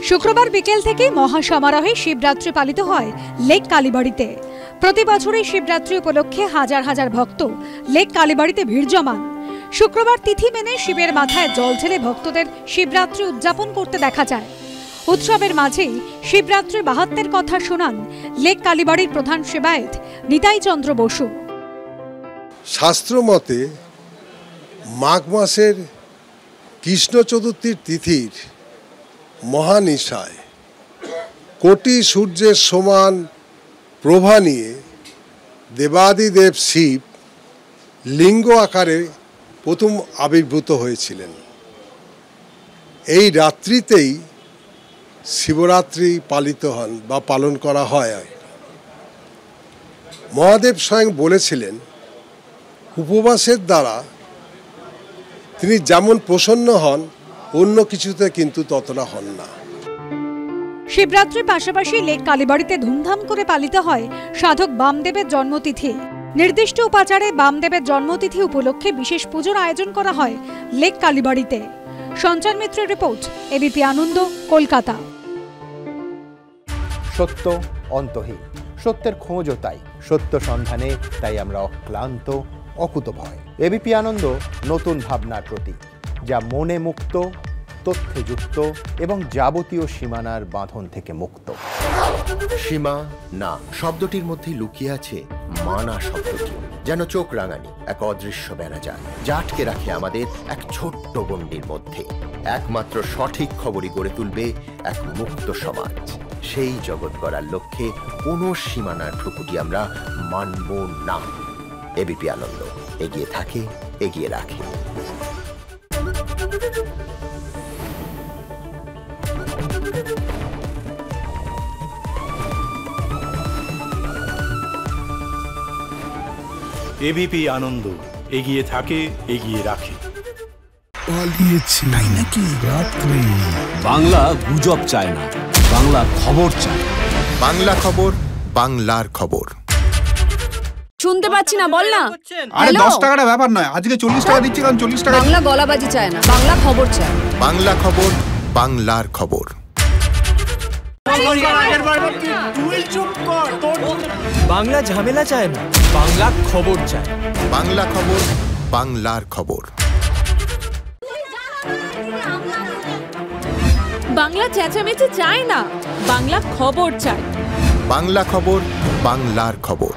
শুক্রবার বিকেল থেকে মহাসমারোহে শিবরাত্রি পালিত হয় লেক কালীবাড়িতে। প্রতি বছরই শিবরাত্রি উপলক্ষে হাজার হাজার ভক্ত লেক কালীবাড়িতে ভিড় জমান। শুক্রবার তিথি মেনে শিবের মাথায় জল ঢেলে ভক্তদের শিবরাত্রি উদযাপন করতে দেখা যায়। উৎসবের মাঝেই শিবরাত্রির মাহাত্ম্যের কথা শোনান লেক কালীবাড়ির প্রধান সেবায়েত নিতাই চন্দ্র বসু। শাস্ত্র মতে মাঘ মাসের কৃষ্ণ চতুর্থীর তিথির মহানিশায় কোটি সূর্যের সমান প্রভা নিয়ে দেবাদিদেব শিব লিঙ্গ আকারে প্রথম আবির্ভূত হয়েছিলেন। এই রাত্রিতেই শিবরাত্রি পালিত হন বা পালন করা হয়। মহাদেব স্বয়ং বলেছিলেন, উপবাসের দ্বারা তিনি যেমন প্রসন্ন হন, অন্য কিছুতে কিন্তু ততটা হন না। শিবরাত্রির পাশাপাশি লেক কালীবাড়িতে ধুমধাম করে পালিত হয় সাধক বামদেবের জন্মতিথি। নির্দিষ্ট উপাচারে বামদেবের জন্মতিথি উপলক্ষে বিশেষ পুজোর আয়োজন করা হয় লেক কালীবাড়িতে। সঞ্চার মিত্রের রিপোর্ট, এবিপি আনন্দ, কলকাতা। সত্য অন্তহীন, সত্যের খোঁজও তাই, সত্য সন্ধানে তাই আমরা অক্লান্ত, অকুতভয়। এবিপি আনন্দ নতুন ভাবনার প্রতীক, যা মনে মুক্ত, তথ্যে যুক্ত এবং যাবতীয় সীমানার বাঁধন থেকে মুক্ত। সীমা না শব্দটির মধ্যে লুকিয়ে আছে মানা শব্দটি, যেন চোখ রাঙানি এক অদৃশ্য ব্যানাজার, যা আটকে রাখে আমাদের এক ছোট্ট গণ্ডির মধ্যে। একমাত্র সঠিক খবরই গড়ে তুলবে এক মুক্ত সমাজ। সেই জগৎ গড়ার লক্ষ্যে কোনো সীমানার ঠুকুটি আমরা মানব না। এবিপি আনন্দ এগিয়ে থাকে, এগিয়ে রাখে। এবিপি আনন্দ এগিয়ে থাকে, এগিয়ে রাখে। পালিয়েছে তাই নাকি রাত্রে? বাংলা গুজব চায় না, বাংলা খবর চায়। বাংলা খবর, বাংলার খবর। শুনতে পাচ্ছি না, বল না। আরে 10 টাকাটা ব্যাপার নয়, আজকে 40 টাকা দিচ্ছি, কারণ 40 টাকা। বাংলা গলাবাজি চায় না, বাংলা খবর চায়। বাংলা খবর, বাংলার খবর। বাংলা ঝামেলা চায় না, বাংলা খবর চায়। বাংলা খবর, বাংলার খবর। বাংলা চেঁচামেচি চায় না, বাংলা খবর চায়। বাংলা খবর, বাংলার খবর।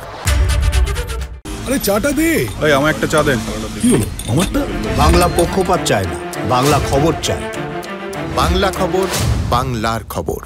আরে চাটা দে। এই আমার একটা চা দেন। কি হলো আমারটা? বাংলা পক্ষপাত চায় না, বাংলা খবর চায়। বাংলা খবর, বাংলার খবর।